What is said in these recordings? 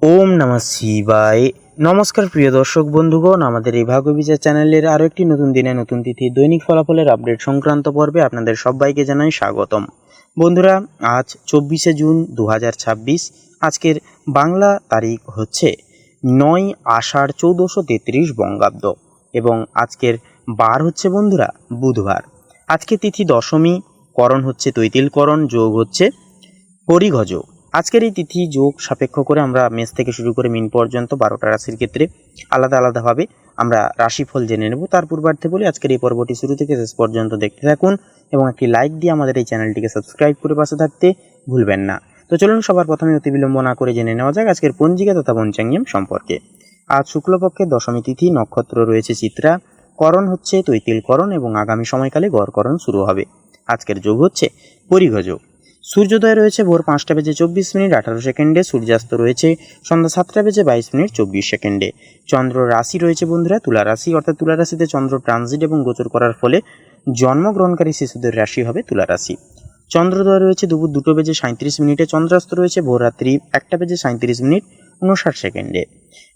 ওম নমঃ শিবায়। নমস্কার প্রিয় দর্শক বন্ধুগণ, আমাদের এই ভাগ্যবিচার চ্যানেলের আরও একটি নতুন দিনে নতুন তিথি দৈনিক ফলাফলের আপডেট সংক্রান্ত পর্বে আপনাদের সবাইকে জানাই স্বাগতম। বন্ধুরা, আজ 24শে জুন 2026। আজকের বাংলা তারিখ হচ্ছে 9 আষাঢ় 1433 বঙ্গাব্দ এবং আজকের বার হচ্ছে বন্ধুরা বুধবার। আজকে তিথি দশমী, করণ হচ্ছে তৈতিলকরণ, যোগ হচ্ছে পরিঘ। আজকের এই তিথি যোগ সাপেক্ষ করে আমরা মেষ থেকে শুরু করে মিন পর্যন্ত 12টা রাশির ক্ষেত্রে আলাদা আলাদাভাবে আমরা রাশিফল জেনে নেব। তার পূর্বার্থে বলি, আজকের এই পর্বটি শুরু থেকে শেষ পর্যন্ত দেখতে থাকুন এবং একটি লাইক দিয়ে আমাদের এই চ্যানেলটিকে সাবস্ক্রাইব করে পাশে থাকতে ভুলবেন না। তো চলুন সবার প্রথমে অতি বিলম্ব না করে জেনে নেওয়া যাক আজকের পঞ্জিকা তথা পঞ্চাঙ্গম সম্পর্কে। আজ শুক্লপক্ষের দশমী তিথি, নক্ষত্র রয়েছে চিত্রা, করণ হচ্ছে তৈতিলকরণ এবং আগামী সময়কালে গড়করণ শুরু হবে। আজকের যোগ হচ্ছে পরিঘ যোগ। সূর্যোদয় রয়েছে ভোর 5টা বেজে 24 মিনিট 18 সেকেন্ডে, সূর্যাস্ত রয়েছে সন্ধ্যা 7টা বেজে 22 মিনিট 24 সেকেন্ডে। চন্দ্র রাশি রয়েছে বন্ধুরা তুলা রাশি, অর্থাৎ তুলা রাশিতে চন্দ্র ট্রানজিট এবং গোচর করার ফলে জন্মগ্রহণকারী শিশুদের রাশি হবে তুলা রাশি। চন্দ্রোদয় রয়েছে দুপুর 2টা বেজে 37 মিনিটে, চন্দ্রাস্ত রয়েছে ভোর রাত্রি 1টা বেজে 37 মিনিট 59 সেকেন্ডে।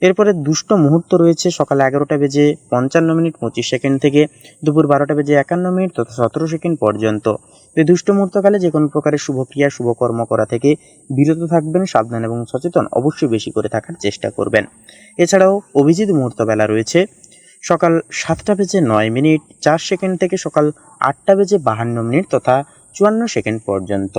এরপরে দুষ্ট মুহূর্ত রয়েছে সকাল 11টা বেজে 55 মিনিট 25 সেকেন্ড থেকে দুপুর 12টা বেজে 51 মিনিট তথা 17 সেকেন্ড পর্যন্ত। এই দুষ্ট মুহূর্তকালে যে কোনো প্রকারের শুভক্রিয়া শুভকর্ম করা থেকে বিরত থাকবেন, সাবধান এবং সচেতন অবশ্যই বেশি করে থাকার চেষ্টা করবেন। এছাড়াও অভিজিৎ মুহূর্ত বেলা রয়েছে সকাল 7টা বেজে 9 মিনিট 4 সেকেন্ড থেকে সকাল 8টা বেজে 52 মিনিট তথা 54 সেকেন্ড পর্যন্ত।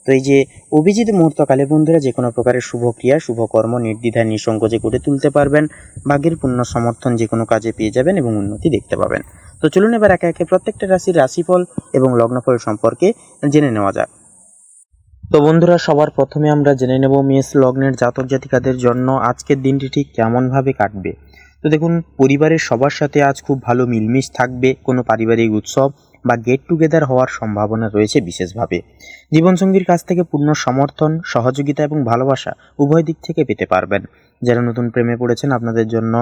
তো এই যে অভিজিৎ মুহূর্তকালে বন্ধুরা যে কোনো প্রকারের শুভক্রিয়া শুভকর্ম নির্দ্বিধায় নিঃসংকোচে করে তুলতে পারবেন, ভাগ্যের পূর্ণ সমর্থন যে কোনো কাজে পেয়ে যাবেন এবং উন্নতি দেখতে পাবেন। তো চলুন এবার একে একে প্রত্যেকটা রাশির রাশিফল এবং লগ্নফল সম্পর্কে জেনে নেওয়া যাক। তো বন্ধুরা, সবার প্রথমে আমরা জেনে নেব মেষ লগ্নের জাতক জাতিকাদের জন্য আজকের দিনটি ঠিক কেমনভাবে কাটবে। তো দেখুন, পরিবারের সবার সাথে আজ খুব ভালো মিলমিশ থাকবে, কোনো পারিবারিক উৎসব বা গেট টুগেদার হওয়ার সম্ভাবনা রয়েছে বিশেষভাবে। জীবনসঙ্গীর কাছ থেকে পূর্ণ সমর্থন, সহযোগিতা এবং ভালোবাসা উভয় দিক থেকে পেতে পারবেন। যারা নতুন প্রেমে পড়েছেন আপনাদের জন্য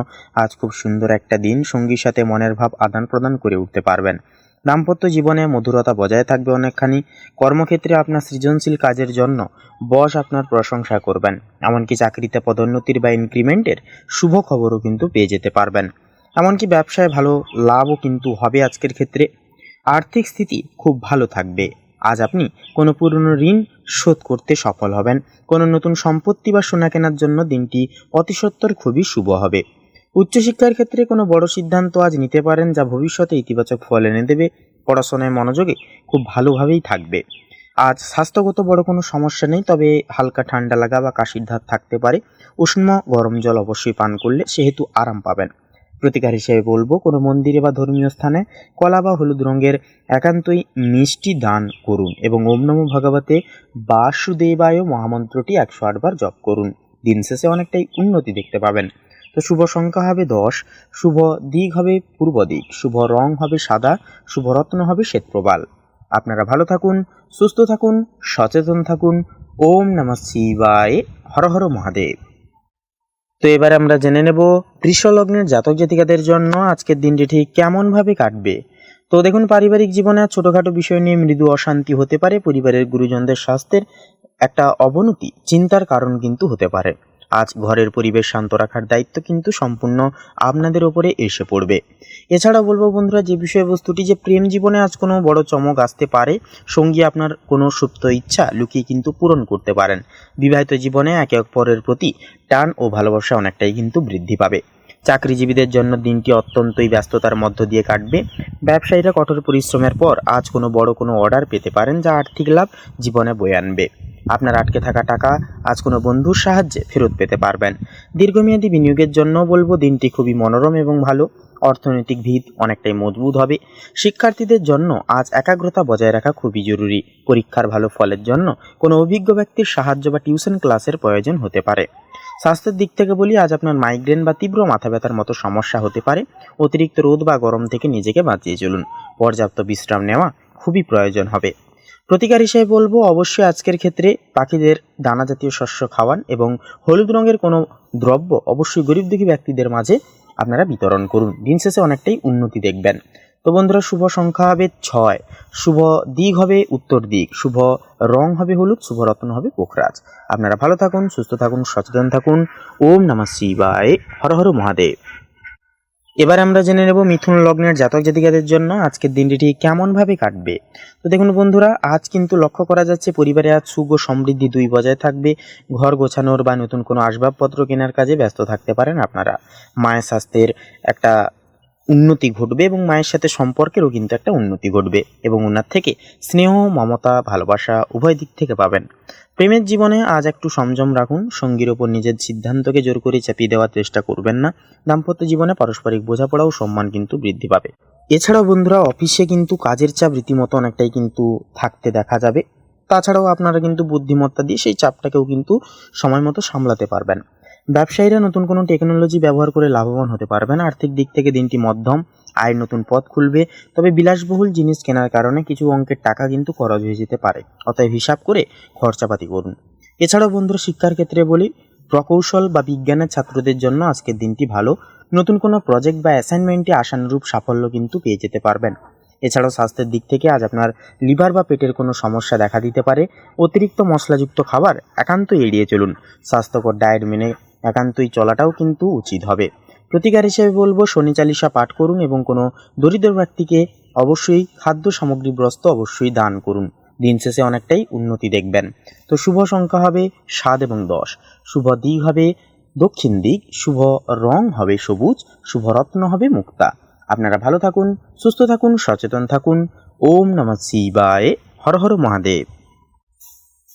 আজ খুব সুন্দর একটা দিন, সঙ্গীর সাথে মনের ভাব আদান প্রদান করে উঠতে পারবেন। দাম্পত্য জীবনে মধুরতা বজায় থাকবে অনেকখানি। কর্মক্ষেত্রে আপনার সৃজনশীল কাজের জন্য বস আপনার প্রশংসা করবেন, এমনকি চাকরিতে পদোন্নতির বা ইনক্রিমেন্টের শুভ খবরও কিন্তু পেয়ে যেতে পারবেন। এমনকি ব্যবসায় ভালো লাভও কিন্তু হবে আজকের ক্ষেত্রে। আর্থিক স্থিতি খুব ভালো থাকবে। আজ আপনি কোনো পুরনো ঋণ শোধ করতে সফল হবেন। কোনো নতুন সম্পত্তি বা সোনা কেনার জন্য দিনটি অতিসত্বর খুবই শুভ হবে। উচ্চশিক্ষার ক্ষেত্রে কোনো বড় সিদ্ধান্ত আজ নিতে পারেন, যা ভবিষ্যতে ইতিবাচক ফল এনে দেবে। পড়াশোনায় মনোযোগে খুব ভালোভাবেই থাকবে। আজ স্বাস্থ্যগত বড় কোনো সমস্যা নেই, তবে হালকা ঠান্ডা লাগা বা কাশির ধাত থাকতে পারে। উষ্ণ গরম জল অবশ্যই পান করলে সেহেতু আরাম পাবেন। প্রতিকার হিসেবে বলবো, কোনো মন্দিরে বা ধর্মীয় স্থানে কলা বা হলুদ রঙের একান্তই মিষ্টি দান করুন এবং ওম নমো ভগবতে বাসুদেবায় মহামন্ত্রটি 108 বার জপ করুন। দিন শেষে অনেকটাই উন্নতি দেখতে পাবেন। তো শুভ সংখ্যা হবে 10, শুভ দিক হবে পূর্ব দিক, শুভ রং হবে সাদা, শুভ রত্ন হবে শ্বেতপ্রবাল। আপনারা ভালো থাকুন, সুস্থ থাকুন, সচেতন থাকুন। ওম নমঃ শিবায়। হর হর মহাদেব। তো এবার আমরা জেনে নেব বৃষ লগ্নের জাতক জাতিকাদের জন্য আজকের দিনটি ঠিক কেমনভাবে কাটবে। তো দেখুন, পারিবারিক জীবনে ছোটোখাটো বিষয় নিয়ে মৃদু অশান্তি হতে পারে। পরিবারের গুরুজনদের স্বাস্থ্যের একটা অবনতি চিন্তার কারণ কিন্তু হতে পারে। আজ ঘরের পরিবেশ শান্ত রাখার দায়িত্ব কিন্তু সম্পূর্ণ আপনাদের ওপরে এসে পড়বে। এছাড়াও বলবো বন্ধুরা, যে বিষয়বস্তুটি যে প্রেম জীবনে আজ কোনো বড় চমক আসতে পারে, সঙ্গী আপনার কোনো সুপ্ত ইচ্ছা লুকিয়ে কিন্তু পূরণ করতে পারেন। বিবাহিত জীবনে একে অপরের প্রতি টান ও ভালোবাসা অনেকটাই কিন্তু বৃদ্ধি পাবে। চাকরিজীবীদের জন্য দিনটি অত্যন্তই ব্যস্ততার মধ্য দিয়ে কাটবে। ব্যবসায়ীরা কঠোর পরিশ্রমের পর আজ বড় কোনো অর্ডার পেতে পারেন, যা আর্থিক লাভ জীবনে বয়ে আনবে। আপনার আটকে থাকা টাকা আজ কোনো বন্ধুর সাহায্যে ফেরত পেতে পারবেন। দীর্ঘমেয়াদী বিনিয়োগের জন্য বলবো দিনটি খুবই মনোরম এবং ভালো। অর্থনৈতিক ভিত অনেকটাই মজবুত হবে। শিক্ষার্থীদের জন্য আজ একাগ্রতা বজায় রাখা খুবই জরুরি। পরীক্ষার ভালো ফলের জন্য কোনো অভিজ্ঞ ব্যক্তির সাহায্য বা টিউশন ক্লাসের প্রয়োজন হতে পারে। স্বাস্থ্যের দিক থেকে বলি, আজ আপনার মাইগ্রেন বা তীব্র মাথা ব্যথার মতো সমস্যা হতে পারে। অতিরিক্ত রোদ বা গরম থেকে নিজেকে বাঁচিয়ে চলুন। পর্যাপ্ত বিশ্রাম নেওয়া খুবই প্রয়োজন হবে। প্রতিকার হিসেবে বলবো, অবশ্যই আজকের ক্ষেত্রে পাখিদের দানা জাতীয় শস্য খাওয়ান এবং হলুদ রঙের কোনো দ্রব্য অবশ্যই গরিব দুঃখী ব্যক্তিদের মাঝে আপনারা বিতরণ করুন। দিন শেষে অনেকটাই উন্নতি দেখবেন। তো বন্ধুরা, শুভ সংখ্যা হবে 6, শুভ দিক হবে উত্তর দিক, শুভ রং হবে হলুদ, শুভ রত্ন হবে পোখরাজ। আপনারা ভালো থাকুন, সুস্থ থাকুন, সচেতন থাকুন। ওম নমঃ শিবায়, হর হর মহাদেব। এবার আমরা জেনে নেব মিথুন লগ্নের জাতক জাতিকাদের জন্য আজকের দিনটি ঠিক কেমন ভাবে কাটবে। তো দেখুন বন্ধুরা, আজ কিন্তু লক্ষ্য করা যাচ্ছে পরিবারে আজ সুখ ও সমৃদ্ধি দুই বজায় থাকবে। ঘর গোছানোর বা নতুন কোনো আসবাবপত্র কেনার কাজে ব্যস্ত থাকতে পারেন আপনারা। মায়ের স্বাস্থ্যের একটা উন্নতি ঘটবে এবং মায়ের সাথে সম্পর্কেরও কিন্তু একটা উন্নতি ঘটবে এবং ওনার থেকে স্নেহ, মমতা, ভালোবাসা উভয় দিক থেকে পাবেন। প্রেমের জীবনে আজ একটু সংযম রাখুন, সঙ্গীর ওপর নিজের সিদ্ধান্তকে জোর করে চাপিয়ে দেওয়ার চেষ্টা করবেন না। দাম্পত্য জীবনে পারস্পরিক বোঝাপড়া ও সম্মান কিন্তু বৃদ্ধি পাবে। এছাড়াও বন্ধুরা, অফিসে কিন্তু কাজের চাপ রীতিমতো অনেকটাই কিন্তু থাকতে দেখা যাবে। তাছাড়াও আপনারা কিন্তু বুদ্ধিমত্তা দিয়ে সেই চাপটাকেও কিন্তু সময় মতো সামলাতে পারবেন। ব্যবসায়ীরা নতুন কোনো টেকনোলজি ব্যবহার করে লাভবান হতে পারবেন। আর্থিক দিক থেকে দিনটি মধ্যম, আয়ের নতুন পথ খুলবে। তবে বিলাসবহুল জিনিস কেনার কারণে কিছু অঙ্কের টাকা কিন্তু খরচ হয়ে যেতে পারে, অতএব হিসাব করে খরচাপাতি করুন। এছাড়াও বন্ধুরা, শিক্ষার ক্ষেত্রে বলি, প্রকৌশল বা বিজ্ঞানের ছাত্রদের জন্য আজকের দিনটি ভালো। নতুন কোনো প্রজেক্ট বা অ্যাসাইনমেন্টে আশানুরূপ সাফল্য কিন্তু পেয়ে যেতে পারবেন। এছাড়াও স্বাস্থ্যের দিক থেকে আজ আপনার লিভার বা পেটের কোনো সমস্যা দেখা দিতে পারে। অতিরিক্ত মশলাযুক্ত খাবার একান্তই এড়িয়ে চলুন। স্বাস্থ্যকর ডায়েট মেনে একান্তই চলাটাও কিন্তু উচিত হবে। প্রতিকার হিসেবে বলবো, শনি চালিসা পাঠ করুন এবং কোনো দরিদ্র ব্যক্তিকে অবশ্যই খাদ্য সামগ্রীগ্রস্ত অবশ্যই দান করুন। দিন শেষে অনেকটাই উন্নতি দেখবেন। তো শুভ সংখ্যা হবে 7 এবং 10, শুভ দিক হবে দক্ষিণ দিক, শুভ রং হবে সবুজ, শুভ রত্ন হবে মুক্তা। আপনারা ভালো থাকুন, সুস্থ থাকুন, সচেতন থাকুন। ওম নমঃ শিবায়, হর হর মহাদেব।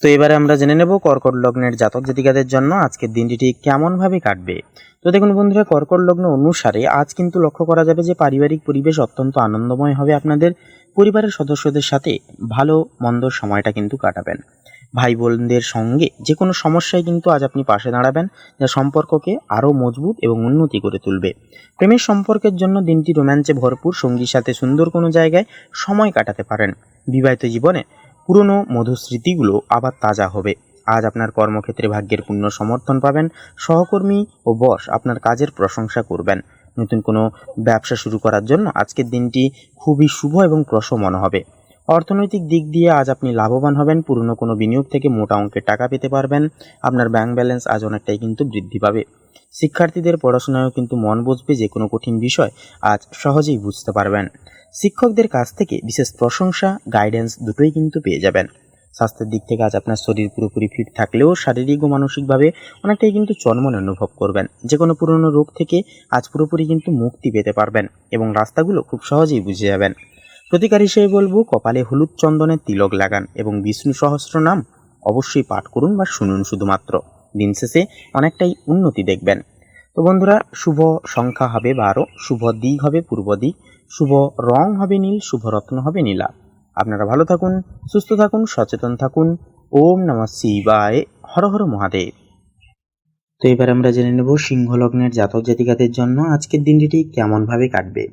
তো এবারে আমরা জেনে নেব কর্কট লগ্নের জাতক জাতিকাদের জন্য আজকের দিনটি ঠিক কেমনভাবে কাটবে। তো দেখুন বন্ধুরা, কর্কট লগ্ন অনুসারে আজ কিন্তু লক্ষ্য করা যাবে যে পারিবারিক পরিবেশ অত্যন্ত আনন্দময় হবে। আপনাদের পরিবারের সদস্যদের সাথে ভালো মন্দর সময়টা কিন্তু কাটাবেন। ভাই বোনদের সঙ্গে যে কোনো সমস্যায় কিন্তু আজ আপনি পাশে দাঁড়াবেন, যা সম্পর্ককে আরও মজবুত এবং উন্নতি করে তুলবে। প্রেমের সম্পর্কের জন্য দিনটি রোম্যান্সে ভরপুর। সঙ্গীর সাথে সুন্দর কোনো জায়গায় সময় কাটাতে পারেন। বিবাহিত জীবনে পুরনো মধুর স্মৃতিগুলো আবার তাজা হবে। আজ আপনার কর্মক্ষেত্রে ভাগ্যের পূর্ণ সমর্থন পাবেন। সহকর্মী ও বস আপনার কাজের প্রশংসা করবেন। নতুন কোনো ব্যবসা শুরু করার জন্য আজকের দিনটি খুবই শুভ এবং প্রশমন হবে। অর্থনৈতিক দিক দিয়ে আজ আপনি লাভবান হবেন। পুরনো কোনো বিনিয়োগ থেকে মোটা অঙ্কের টাকা পেতে পারবেন। আপনার ব্যাংক ব্যালেন্স আজ অনেকটাই কিন্তু বৃদ্ধি পাবে। শিক্ষার্থীদের পড়াশোনায়ও কিন্তু মন বসবে। যে কোনো কঠিন বিষয় আজ সহজেই বুঝতে পারবেন। শিক্ষকদের কাছ থেকে বিশেষ প্রশংসা, গাইডেন্স দুটোই কিন্তু পেয়ে যাবেন। স্বাস্থ্যের দিক থেকে আজ আপনার শরীর পুরোপুরি ফিট থাকলেও শারীরিক ও মানসিকভাবে অনেকটাই কিন্তু চনমনে অনুভব করবেন। যে কোনো পুরনো রোগ থেকে আজ পুরোপুরি কিন্তু মুক্তি পেতে পারবেন এবং রাস্তাগুলো খুব সহজেই বুঝে যাবেন। প্রতিকার হিসেবে বলবো, কপালে হলুদ চন্দনের তিলক লাগান এবং বিষ্ণু সহস্রনাম অবশ্যই পাঠ করুন বা শুনুন শুধুমাত্র। দিন শেষে অনেকটাই উন্নতি দেখবেন। তো বন্ধুরা, শুভ সংখ্যা হবে 12, শুভ দিক হবে পূর্ব দিক, শুভ রং হবে নীল, শুভ রত্ন হবে নীলা। আপনারা ভালো থাকুন, সুস্থ থাকুন, সচেতন থাকুন। ওম নমঃ শিবায়, হর হর মহাদেব। তো এবার আমরা জেনে নেব সিংহ লগ্নের জাতক জাতিকাদের জন্য আজকের দিনটি ঠিক কেমনভাবে কাটবে।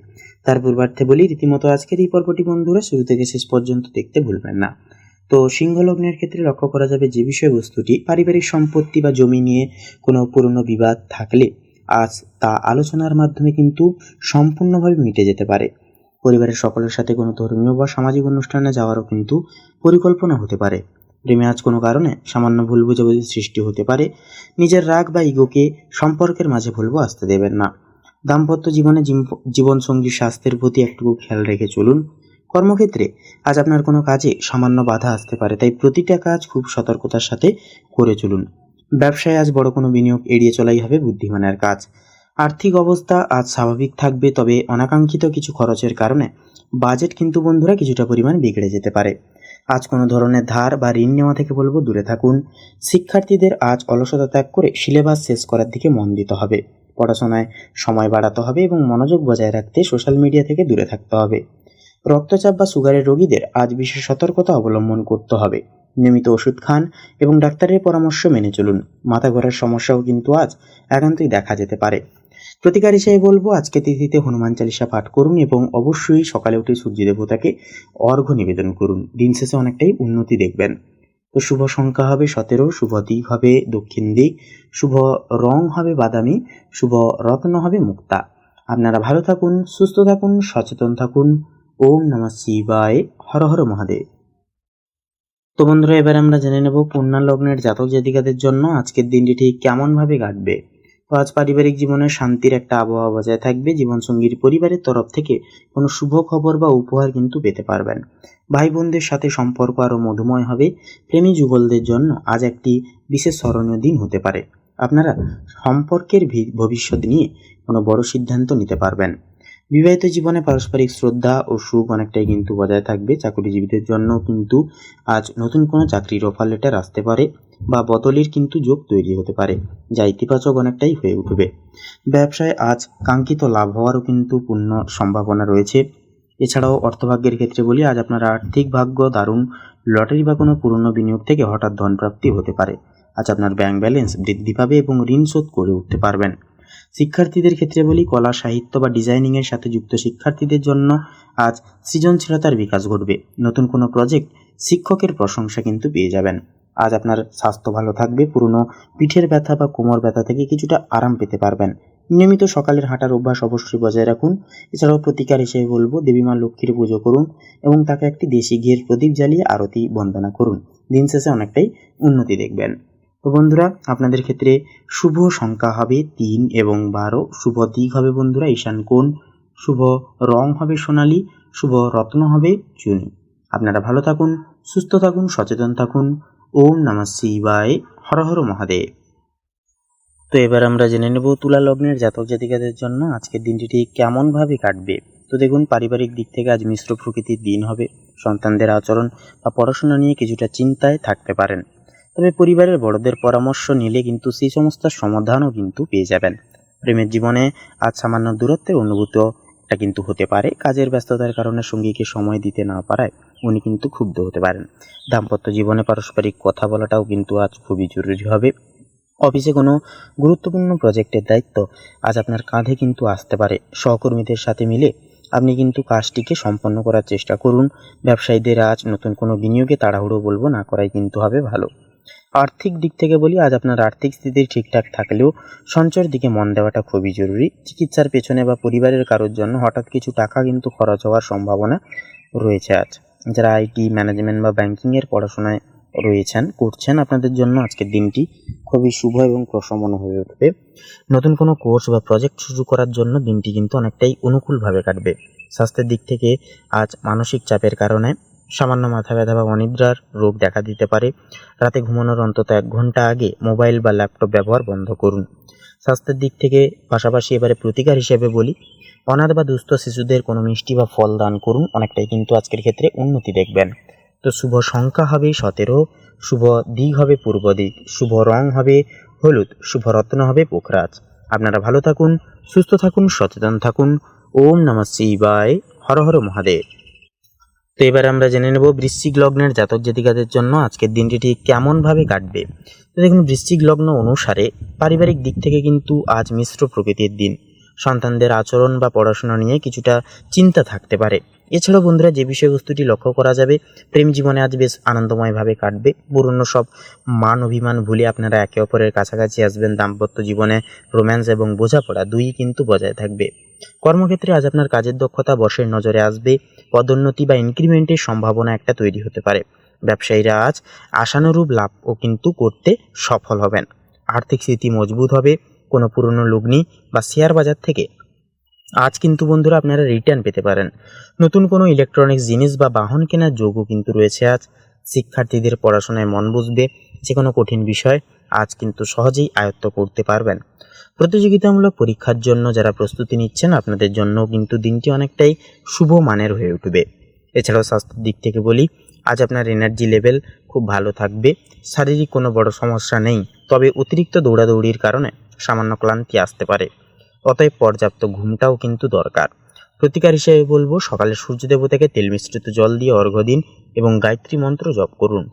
তার পূর্বার্থে বলি, রীতিমতো আজকের এই পর্বটি বন্ধুরা শুরু থেকে শেষ পর্যন্ত দেখতে ভুলবেন না। তো সিংহ লগ্নের ক্ষেত্রে লক্ষ্য করা যাবে যে বিষয়বস্তুটি পারিবারিক সম্পত্তি বা জমি নিয়ে কোনো পুরনো বিবাদ থাকলে আজ তা আলোচনার মাধ্যমে কিন্তু সম্পূর্ণভাবে মিটে যেতে পারে। পরিবারের সকলের সাথে কোনো ধর্মীয় বা সামাজিক অনুষ্ঠানে যাওয়ারও কিন্তু পরিকল্পনা হতে পারে। প্রেমে আজ কোনো কারণে সামান্য ভুল বোঝাবুঝির সৃষ্টি হতে পারে। নিজের রাগ বা ইগোকে সম্পর্কের মাঝে ভুলবো আসতে দেবেন না। দাম্পত্য জীবনে জীবনসঙ্গীর স্বাস্থ্যের প্রতি একটু খেয়াল রেখে চলুন। কর্মক্ষেত্রে আজ আপনার কোনো কাজে সামান্য বাধা আসতে পারে, তাই প্রতিটা কাজ খুব সতর্কতার সাথে করে চলুন। ব্যবসায় আজ বড় কোনো বিনিয়োগ এড়িয়ে চলাই হবে বুদ্ধিমানের কাজ। আর্থিক অবস্থা আজ স্বাভাবিক থাকবে, তবে অনাকাঙ্ক্ষিত কিছু খরচের কারণে বাজেট কিন্তু বন্ধুরা কিছুটা পরিমাণ বিগড়ে যেতে পারে। আজ কোনো ধরনের ধার বা ঋণ নেওয়া থেকে বলবো দূরে থাকুন। শিক্ষার্থীদের আজ অলসতা ত্যাগ করে সিলেবাস শেষ করার দিকে মন দিতে হবে। পড়াশোনায় সময় বাড়াতে হবে এবং মনোযোগ বজায় রাখতে সোশ্যাল মিডিয়া থেকে দূরে থাকতে হবে। রক্তচাপ বা সুগারের রোগীদের আজ বিশেষ সতর্কতা অবলম্বন করতে হবে। নিয়মিত ওষুধ খান এবং ডাক্তারের পরামর্শ মেনে চলুন। মাথা ঘোরার সমস্যাও কিন্তু আজ একান্তই দেখা যেতে পারে। প্রতিকার হিসেবে বলবো, আজকে তিথিতে হনুমান চালিসা পাঠ করুন এবং অবশ্যই সকালে উঠে সূর্য দেবতাকে অর্ঘ্য নিবেদন করুন। দিন শেষে অনেকটাই উন্নতি দেখবেন। তো শুভ সংখ্যা হবে 17, শুভ দিক হবে দক্ষিণ দিক, শুভ রং হবে বাদামি, শুভ রত্ন হবে মুক্তা। আপনারা ভালো থাকুন, সুস্থ থাকুন, সচেতন থাকুন। ওম নমঃ শিবায়, হর হর মহাদেব। তো বন্ধুরা, এবার আমরা জেনে নেব কন্যা লগ্নের জাতক জাতিকাদের জন্য আজকের দিনটি ঠিক কেমন ভাবে কাটবে। তো আজ পারিবারিক জীবনে শান্তির একটা আবহাওয়া বজায় থাকবে। জীবনসঙ্গীর পরিবারের তরফ থেকে কোনো শুভ খবর বা উপহার কিন্তু পেতে পারবেন। ভাই বোনদের সাথে সম্পর্ক আরও মধুময় হবে। প্রেমী যুগলদের জন্য আজ একটি বিশেষ স্মরণীয় দিন হতে পারে। আপনারা সম্পর্কের ভবিষ্যৎ নিয়ে কোনো বড় সিদ্ধান্ত নিতে পারবেন। বিবাহিত জীবনে পারস্পরিক শ্রদ্ধা ও সুখ অনেকটাই কিন্তু বজায় থাকবে। চাকরিজীবীদের জন্য কিন্তু আজ নতুন কোনো চাকরির অফার লেটার আসতে পারে বা বদলির কিন্তু যোগ তৈরি হতে পারে, যা ইতিবাচক অনেকটাই হয়ে উঠবে। ব্যবসায় আজ কাঙ্ক্ষিত লাভ হওয়ারও কিন্তু পূর্ণ সম্ভাবনা রয়েছে। এছাড়াও অর্থভাগ্যের ক্ষেত্রে বলি, আজ আপনার আর্থিক ভাগ্য দারুণ। লটারি বা কোনো পুরনো বিনিয়োগ থেকে হঠাৎ ধনপ্রাপ্তি হতে পারে। আজ আপনার ব্যাংক ব্যালেন্স বৃদ্ধি পাবে এবং ঋণ শোধ করে উঠতে পারবেন। শিক্ষার্থীদের ক্ষেত্রে বলি, কলা সাহিত্য বা ডিজাইনিংয়ের সাথে যুক্ত শিক্ষার্থীদের জন্য আজ সৃজনশীলতার বিকাশ ঘটবে। নতুন কোনো প্রজেক্ট শিক্ষকের প্রশংসা কিন্তু পেয়ে যাবেন। আজ আপনার স্বাস্থ্য ভালো থাকবে। পুরনো পিঠের ব্যথা বা কোমর ব্যথা থেকে কিছুটা আরাম পেতে পারবেন। নিয়মিত সকালের হাঁটার অভ্যাস অবশ্যই বজায় রাখুন। এছাড়াও প্রতিকার হিসেবে বলবো, দেবী মা লক্ষ্মীর পুজো করুন এবং তাকে একটি দেশি ঘিয়ের প্রদীপ জ্বালিয়ে আরতি বন্দনা করুন। দিন শেষে অনেকটাই উন্নতি দেখবেন। তো বন্ধুরা, আপনাদের ক্ষেত্রে শুভ সংখ্যা হবে 3 এবং 12। শুভ দিক হবে বন্ধুরা ঈশান কোণ। শুভ রং হবে সোনালী। শুভ রত্ন হবে চুনি। আপনারা ভালো থাকুন, সুস্থ থাকুন, সচেতন থাকুন। ওম নমঃ শিবায়, হর হর মহাদেব। তো এবার আমরা জেনে নেব তুলা লগ্নের জাতক জাতিকাদের জন্য আজকের দিনটি ঠিক কেমন ভাবে কাটবে। তো দেখুন, পারিবারিক দিক থেকে আজ মিশ্র প্রকৃতির দিন হবে। সন্তানদের আচরণ বা পড়াশোনা নিয়ে কিছুটা চিন্তায় থাকতে পারেন। তবে পরিবারের বড়দের পরামর্শ নিলে কিন্তু সেই সমস্ত সমাধানও কিন্তু পেয়ে যাবেন। প্রেমের জীবনে আজ সামান্য দূরত্বের অনুভূতিও এটা কিন্তু হতে পারে। কাজের ব্যস্ততার কারণে সঙ্গীকে সময় দিতে না পারায় উনি কিন্তু ক্ষুব্ধ হতে পারেন। দাম্পত্য জীবনে পারস্পরিক কথা বলাটাও কিন্তু আজ খুবই জরুরি হবে। অফিসে কোনো গুরুত্বপূর্ণ প্রজেক্টের দায়িত্ব আজ আপনার কাঁধে কিন্তু আসতে পারে। সহকর্মীদের সাথে মিলে আপনি কিন্তু কাজটিকে সম্পন্ন করার চেষ্টা করুন। ব্যবসায়ীদের আজ নতুন কোনো বিনিয়োগে তাড়াহুড়ো বলবো না করাই কিন্তু হবে ভালো। আর্থিক দিক থেকে বলি, আজ আপনার আর্থিক স্থিতি ঠিকঠাক থাকলেও সঞ্চয়ের দিকে মন দেওয়াটা খুবই জরুরি। চিকিৎসার পেছনে বা পরিবারের কারোর জন্য হঠাৎ কিছু টাকা কিন্তু খরচ হওয়ার সম্ভাবনা রয়েছে আজ। যারা আইটি, ম্যানেজমেন্ট বা ব্যাংকিংয়ের পড়াশোনায় করছেন, আপনাদের জন্য আজকের দিনটি খুবই শুভ এবং প্রশমন হয়ে উঠবে। নতুন কোনো কোর্স বা প্রজেক্ট শুরু করার জন্য দিনটি কিন্তু অনেকটাই অনুকূলভাবে কাটবে। স্বাস্থ্যের দিক থেকে আজ মানসিক চাপের কারণে সামান্য মাথা ব্যথা বা অনিদ্রার রোগ দেখা দিতে পারে। রাতে ঘুমানোর অন্তত 1 ঘন্টা আগে মোবাইল বা ল্যাপটপ ব্যবহার বন্ধ করুন। স্বাস্থ্যের দিক থেকে পাশাপাশি এবারে প্রতিকার হিসেবে বলি, অনাথ বা দুস্থ শিশুদের কোনো মিষ্টি বা ফল দান করুন। অনেকটাই কিন্তু আজকের ক্ষেত্রে উন্নতি দেখবেন। তো শুভ সংখ্যা হবে 17। শুভ দিক হবে পূর্ব দিক। শুভ রং হবে হলুদ। শুভ রত্ন হবে পোখরাজ। আপনারা ভালো থাকুন, সুস্থ থাকুন, সচেতন থাকুন। ওম নমঃ শিবায়, হর হর মহাদেব। তো এবার আমরা জেনে নেব বৃশ্চিক লগ্নের জাতক জাতিকাদের জন্য আজকের দিনটি ঠিক কেমন ভাবে কাটবে। তো দেখুন, বৃশ্চিক লগ্ন অনুসারে পারিবারিক দিক থেকে কিন্তু আজ মিশ্র প্রকৃতির দিন। সন্তানদের আচরণ বা পড়াশোনা নিয়ে কিছুটা চিন্তা থাকতে পারে। এছাড়াও বন্ধুরা, যে বিষয়বস্তুটি লক্ষ্য করা যাবে, প্রেম জীবনে আজ বেশ আনন্দময়ভাবে কাটবে। পুরনো সব মান অভিমান ভুলে আপনারা একে অপরের কাছাকাছি আসবেন। দাম্পত্য জীবনে রোম্যান্স এবং বোঝাপড়া দুই কিন্তু বজায় থাকবে। কর্মক্ষেত্রে আজ আপনার কাজের দক্ষতা বসের নজরে আসবে। পদোন্নতি বা ইনক্রিমেন্টের সম্ভাবনা একটা তৈরি হতে পারে। ব্যবসায়ীরা আজ আশানুরূপ লাভও কিন্তু করতে সফল হবেন। আর্থিক স্থিতি মজবুত হবে। কোনো পুরনো লগ্নি বা শেয়ার বাজার থেকে আজ কিন্তু বন্ধুরা আপনারা রিটার্ন পেতে পারেন। নতুন কোনো ইলেকট্রনিক্স জিনিস বা বাহন কেনার যোগও কিন্তু রয়েছে আজ। শিক্ষার্থীদের পড়াশোনায় মন বসবে। যে কোনো কঠিন বিষয় আজ কিন্তু সহজেই আয়ত্ত করতে পারবেন। প্রতিযোগিতামূলক পরীক্ষার জন্য যারা প্রস্তুতি নিচ্ছেন, আপনাদের জন্য কিন্তু দিনটি অনেকটাই শুভ মানের হয়ে উঠবে। এছাড়াও স্বাস্থ্যের দিক থেকে বলি, আজ আপনার এনার্জি লেভেল খুব ভালো থাকবে। শারীরিক কোনো বড় সমস্যা নেই, তবে অতিরিক্ত দৌড়াদৌড়ির কারণে সামান্য ক্লান্তি আসতে পারে। অতএব পর্যাপ্ত ঘুমটাও কিন্তু দরকার। প্রতিকার হিসেবে বলবো, সকালে সূর্য দেবতাকে তেল মিশ্রিত জল দিয়ে অর্ঘ্য দিন এবং গায়ত্রী মন্ত্র জপ করুন।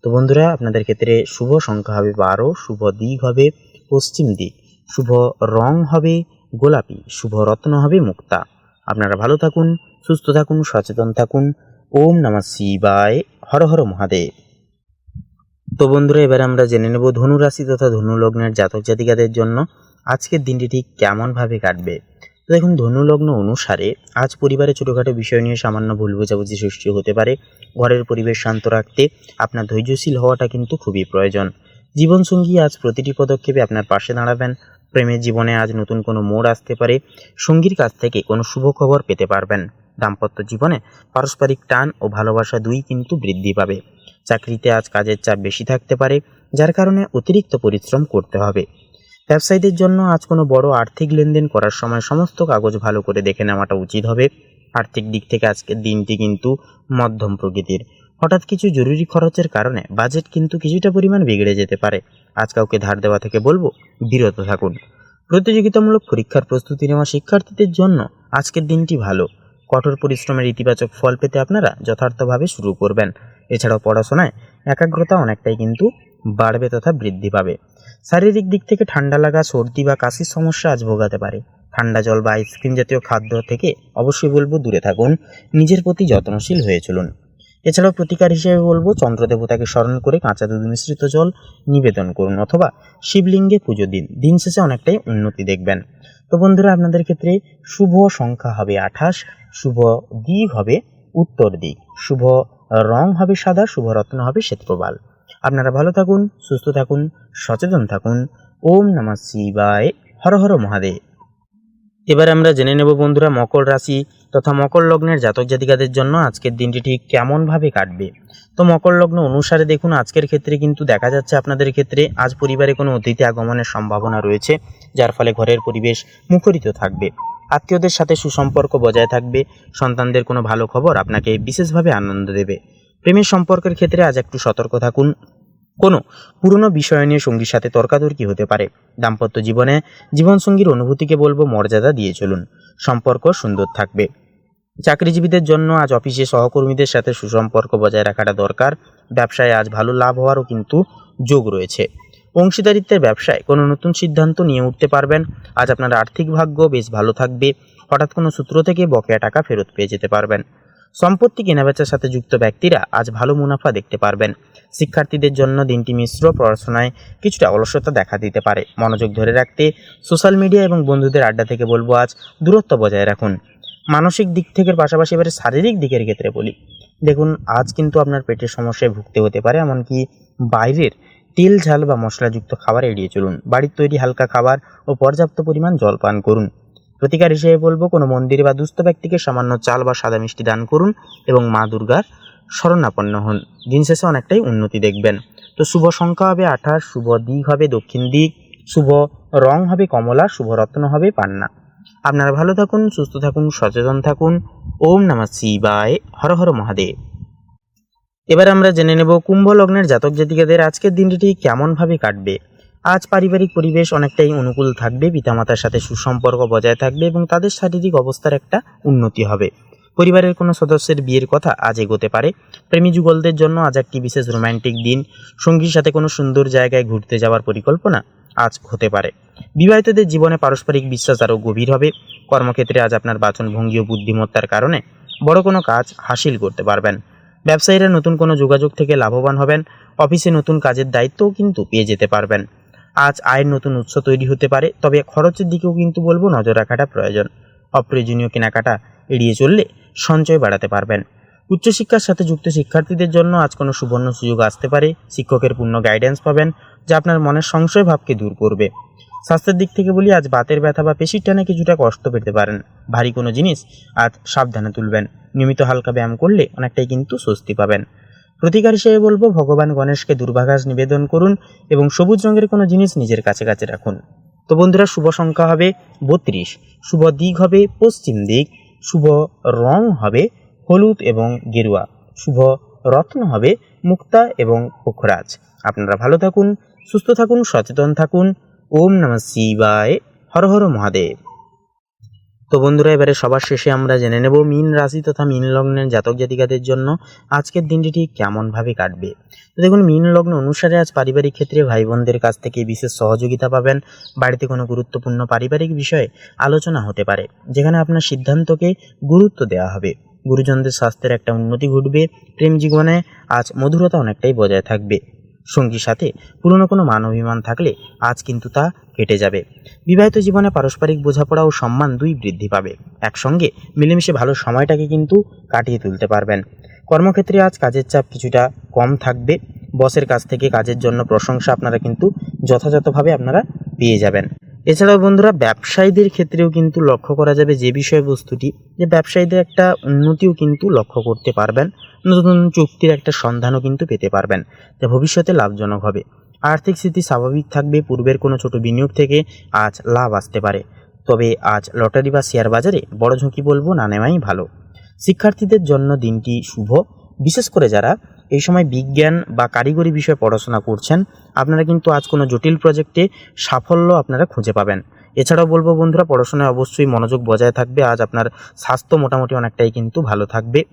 তো বন্ধুরা, আপনাদের ক্ষেত্রে শুভ সংখ্যা হবে 12। শুভ দিক হবে পশ্চিম দিক। শুভ রং হবে গোলাপি। শুভ রত্ন হবে মুক্তা। আপনারা ভালো থাকুন, সুস্থ থাকুন, সচেতন থাকুন। ওম নমঃ শিবায়, হর হর মহাদেব। তো বন্ধুরা, এবার আমরা জেনে নেব ধনু রাশি তথা ধনু লগ্নের জাতক জাতিকাদের জন্য আজকের দিনটি ঠিক কেমন ভাবে কাটবে। তো তো দেখুন, ধনু লগ্ন অনুসারে আজ পরিবারে ছোটোখাটো বিষয় নিয়ে সামান্য ভুল বোঝাবুঝি সৃষ্টি হতে পারে। ঘরের পরিবেশ শান্ত রাখতে আপনার ধৈর্যশীল হওয়াটা কিন্তু খুবই প্রয়োজন। জীবনসঙ্গী আজ প্রতিটি পদক্ষেপে আপনার পাশে দাঁড়াবেন। প্রেমের জীবনে আজ নতুন কোনো মোড় আসতে পারে। সঙ্গীর কাছ থেকে কোনো শুভ খবর পেতে পারবেন। দাম্পত্য জীবনে পারস্পরিক টান ও ভালোবাসা দুই কিন্তু বৃদ্ধি পাবে। চাকরিতে আজ কাজের চাপ বেশি থাকতে পারে, যার কারণে অতিরিক্ত পরিশ্রম করতে হবে। ব্যবসায়ীদের জন্য আজ কোনো বড় আর্থিক লেনদেন করার সময় সমস্ত কাগজ ভালো করে দেখে নেওয়াটা উচিত হবে। আর্থিক দিক থেকে আজকের দিনটি কিন্তু মধ্যম প্রকৃতির। হঠাৎ কিছু জরুরি খরচের কারণে বাজেট কিন্তু কিছুটা পরিমাণ বিগড়ে যেতে পারে। আজ কাউকে ধার দেওয়া থেকে বলবো বিরত থাকুন। প্রতিযোগিতামূলক পরীক্ষার প্রস্তুতি নেওয়া শিক্ষার্থীদের জন্য আজকের দিনটি ভালো। কঠোর পরিশ্রমের ইতিবাচক ফল পেতে আপনারা যথার্থভাবে শুরু করবেন। এছাড়াও পড়াশোনায় একাগ্রতা অনেকটাই কিন্তু বাড়বে তথা বৃদ্ধি পাবে। শারীরিক দিক থেকে ঠান্ডা লাগা, সর্দি বা কাশির সমস্যা আজ ভোগাতে পারে। ঠান্ডা জল বা আইসক্রিম জাতীয় খাদ্য থেকে অবশ্যই বলবো দূরে থাকুন। নিজের প্রতি যত্নশীল হয়ে চলুন। এছাড়াও প্রতিকার হিসেবে বলবো চন্দ্রদেবতাকে স্মরণ করে কাঁচা দুধ মিশ্রিত জল নিবেদন করুন অথবা শিবলিঙ্গে পুজো দিন। দিন শেষে অনেকটাই উন্নতি দেখবেন। তো বন্ধুরা, আপনাদের ক্ষেত্রে শুভ সংখ্যা হবে 28, শুভ দিক হবে উত্তর দিক, শুভ রং হবে সাদা, শুভ রত্ন হবে শ্বেতপ্রবাল। আপনারা ভালো থাকুন, সুস্থ থাকুন, সচেতন থাকুন। ওম নমঃ শিবায়, হর হর মহাদেব। এবার আমরা জেনে নেব বন্ধুরা, মকর রাশি তথা মকর লগ্নের জাতক জাতিকাদের জন্য আজকের দিনটি ঠিক কেমনভাবে কাটবে। তো মকর লগ্ন অনুসারে দেখুন, আজকের ক্ষেত্রে কিন্তু দেখা যাচ্ছে আপনাদের ক্ষেত্রে আজ পরিবারে কোনো অতিথি আগমনের সম্ভাবনা রয়েছে, যার ফলে ঘরের পরিবেশ মুখরিত থাকবে। আত্মীয়দের সাথে সুসম্পর্ক বজায় থাকবে। সন্তানদের কোনো ভালো খবর আপনাকে বিশেষভাবে আনন্দ দেবে। প্রেমের সম্পর্কের ক্ষেত্রে আজ একটু সতর্ক থাকুন। কোনো পুরনো বিষয় নিয়ে সঙ্গীর সাথে তর্কাতর্কি হতে পারে। দাম্পত্য জীবনে জীবনসঙ্গীর অনুভূতিকে বলবো মর্যাদা দিয়ে চলুন। সম্পর্ক সুন্দর থাকবে। চাকরিজীবীদের জন্য আজ অফিসে সহকর্মীদের সাথে সুসম্পর্ক বজায় রাখাটা দরকার। ব্যবসায় আজ ভালো লাভ হওয়ারও কিন্তু যোগ রয়েছে। অংশীদারিত্বের ব্যবসায় কোনো নতুন সিদ্ধান্ত নিয়ে উঠতে পারবেন। আজ আপনার আর্থিক ভাগ্য বেশ ভালো থাকবে। হঠাৎ কোনো সূত্র থেকে বকেয়া টাকা ফেরত পেয়ে যেতে পারবেন। সম্পত্তি কেনাবেচার সাথে যুক্ত ব্যক্তিরা আজ ভালো মুনাফা দেখতে পারবেন। শিক্ষার্থীদের জন্য দিনটি মিশ্র। পড়াশোনায় কিছুটা অলসতা দেখা দিতে পারে। মনোযোগ ধরে রাখতে সোশ্যাল মিডিয়া এবং বন্ধুদের আড্ডা থেকে বলবো আজ দূরত্ব বজায় রাখুন। মানসিক দিক থেকে পাশাপাশি এবারে শারীরিক দিকের ক্ষেত্রে বলি, দেখুন আজ কিন্তু আপনার পেটের সমস্যায় ভুগতে হতে পারে। এমনকি বাইরের তেল ঝাল বা মশলাযুক্ত খাবার এড়িয়ে চলুন। বাড়ির তৈরি হালকা খাবার ও পর্যাপ্ত পরিমাণ জল পান করুন। প্রতিকার হিসেবে বলবো কোনো মন্দিরে বা দুস্থ ব্যক্তিকে সামান্য চাল বা সাদা মিষ্টি দান করুন এবং মা দুর্গার শরণাপন্ন হন। দিন শেষে অনেকটাই উন্নতি দেখবেন। তো শুভ সংখ্যা হবে 28, শুভ দিক হবে দক্ষিণ দিক, শুভ রং হবে কমলা, শুভ রত্ন হবে পান্না। আপনারা ভালো থাকুন, সুস্থ থাকুন, সচেতন থাকুন। ওম নমঃ শিবায়, হর হর মহাদেব। এবার আমরা জেনে নেব কুম্ভ লগ্নের জাতক জাতিকাদের আজকের দিনটি ঠিক কেমনভাবে কাটবে। আজ পারিবারিক পরিবেশ অনেকটাই অনুকূল থাকবে। পিতামাতার সাথে সুসম্পর্ক বজায় থাকবে এবং তাদের শারীরিক অবস্থার একটা উন্নতি হবে। পরিবারের কোনো সদস্যের বিয়ের কথা আজ এগোতে পারে। প্রেমী যুগলদের জন্য আজ একটি বিশেষ রোম্যান্টিক দিন। সঙ্গীর সাথে কোনো সুন্দর জায়গায় ঘুরতে যাওয়ার পরিকল্পনা আজ হতে পারে। বিবাহিতদের জীবনে পারস্পরিক বিশ্বাস আরও গভীর হবে। কর্মক্ষেত্রে আজ আপনার বাচনভঙ্গি ও বুদ্ধিমত্তার কারণে বড় কোনো কাজ হাসিল করতে পারবেন। ব্যবসায়ীরা নতুন কোনো যোগাযোগ থেকে লাভবান হবেন। অফিসে নতুন কাজের দায়িত্বও কিন্তু পেয়ে যেতে পারবেন। আজ আয়ের নতুন উৎস তৈরি হতে পারে, তবে খরচের দিকেও কিন্তু বলবো নজর রাখাটা প্রয়োজন। অপ্রয়োজনীয় কেনাকাটা এড়িয়ে চললে সঞ্চয় বাড়াতে পারবেন। উচ্চশিক্ষার সাথে যুক্ত শিক্ষার্থীদের জন্য আজ কোনো সুবর্ণ সুযোগ আসতে পারে। শিক্ষকের পূর্ণ গাইডেন্স পাবেন, যা আপনার মনের সংশয় ভাবকে দূর করবে। স্বাস্থ্যের দিক থেকে বলি, আজ বাতের ব্যথা বা পেশির টানে কিছুটা কষ্ট পেতে পারেন। ভারী কোনো জিনিস আজ সাবধানে তুলবেন। নিয়মিত হালকা ব্যায়াম করলে অনেকটাই কিন্তু স্বস্তি পাবেন। প্রতিকার হিসেবে বলবো ভগবান গণেশকে দুর্বাঘাস নিবেদন করুন এবং সবুজ রঙের কোনো জিনিস নিজের কাছে কাছে রাখুন। তো বন্ধুরা, শুভ সংখ্যা হবে 32, শুভ দিক হবে পশ্চিম দিক, শুভ রং হবে হলুদ এবং গেরুয়া, শুভ রত্ন হবে মুক্তা এবং পোখরাজ। আপনারা ভালো থাকুন, সুস্থ থাকুন, সচেতন থাকুন। ওম নমঃ শিবায়, হর হর মহাদেব। তো বন্ধুরা, এবারে সবার শেষে আমরা জেনে নেব মীন রাশি তথা মীন লগ্নের জাতক জাতিকাদের জন্য আজকের দিনটি ঠিক কেমনভাবে কাটবে। তো দেখুন, মীন লগ্ন অনুসারে আজ পারিবারিক ক্ষেত্রে ভাই বোনদের কাছ থেকে বিশেষ সহযোগিতা পাবেন। বাড়িতে কোনো গুরুত্বপূর্ণ পারিবারিক বিষয়ে আলোচনা হতে পারে, যেখানে আপনার সিদ্ধান্তকে গুরুত্ব দেওয়া হবে। গুরুজনদের স্বাস্থ্যের একটা উন্নতি ঘটবে। প্রেম জীবনে আজ মধুরতা অনেকটাই বজায় থাকবে। সঙ্গীর সাথে পুরনো কোনো মান অভিমান থাকলে আজ কিন্তু তা কেটে যাবে। বিবাহিত জীবনে পারস্পরিক বোঝাপড়া ও সম্মান দুই বৃদ্ধি পাবে। একসঙ্গে মিলেমিশে ভালো সময়টাকে কিন্তু কাটিয়ে তুলতে পারবেন। কর্মক্ষেত্রে আজ কাজের চাপ কিছুটা কম থাকবে। বসের কাছ থেকে কাজের জন্য প্রশংসা আপনারা কিন্তু যথাযথভাবে আপনারা পেয়ে যাবেন। এছাড়াও বন্ধুরা, ব্যবসায়ীদের ক্ষেত্রেও কিন্তু লক্ষ্য করা যাবে যে বিষয়বস্তুটি, যে ব্যবসায়ীদের একটা উন্নতিও কিন্তু লক্ষ্য করতে পারবেন। নতুন চুক্তির একটা সন্ধানও কিন্তু পেতে পারবেন, যা ভবিষ্যতে লাভজনক হবে। আর্থিক স্থিতি স্বাভাবিক থাকবে। পূর্বের কোনো ছোট বিনিয়োগ থেকে আজ লাভ আসতে পারে। তবে আজ লটারি বা শেয়ার বাজারে বড় ঝুঁকি বলবো না নেওয়াই ভালো। শিক্ষার্থীদের জন্য দিনটি শুভ। বিশেষ করে যারা এই সময় বিজ্ঞান বা কারিগরি বিষয়ে পড়াশোনা করছেন, আপনারা কিন্তু আজ কোনো জটিল প্রজেক্টে সাফল্য আপনারা খুঁজে পাবেন। এছাড়াও বলবো বন্ধুরা, পড়াশোনায় অবশ্যই মনোযোগ বজায় থাকবে। আজ আপনার স্বাস্থ্য মোটামুটি অনেকটাই কিন্তু ভালো থাকবে।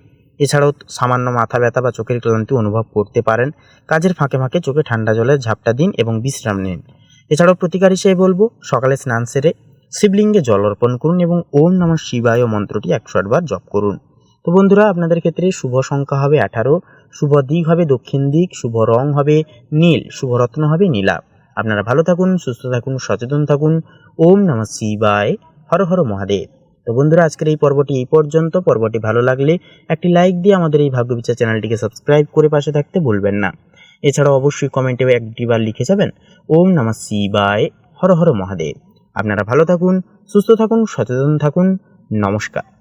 এছাড়াও সামান্য মাথা ব্যথা বা চোখের ক্লান্তি অনুভব করতে পারেন। কাজের ফাঁকে ফাঁকে চোখে ঠান্ডা জলের ঝাপটা দিন এবং বিশ্রাম নিন। এছাড়াও প্রতিকার হিসেবে বলবো, সকালে স্নান সেরে শিবলিঙ্গে জল অর্পণ করুন এবং ওম নমঃ শিবায় মন্ত্রটি 108 বার জপ করুন। তো বন্ধুরা, আপনাদের ক্ষেত্রে শুভ সংখ্যা হবে 18, শুভ দিক হবে দক্ষিণ দিক, শুভ রং হবে নীল, শুভ রত্ন হবে নীলা। আপনারা ভালো থাকুন, সুস্থ থাকুন, সচেতন থাকুন। ওম নমঃ শিবায়, হর হর মহাদেব। তো বন্ধুরা, আজকের এই পর্বটি এই পর্যন্ত। পর্বটি ভালো লাগলে একটি লাইক দিয়ে আমাদের এই ভাগ্যবিচার চ্যানেলটিকে সাবস্ক্রাইব করে পাশে থাকতে ভুলবেন না। এছাড়াও অবশ্যই কমেন্টে একটিবার লিখে যাবেন ওম নমঃ শিবায়, হর হর মহাদেব। আপনারা ভালো থাকুন, সুস্থ থাকুন, সচেতন থাকুন। নমস্কার।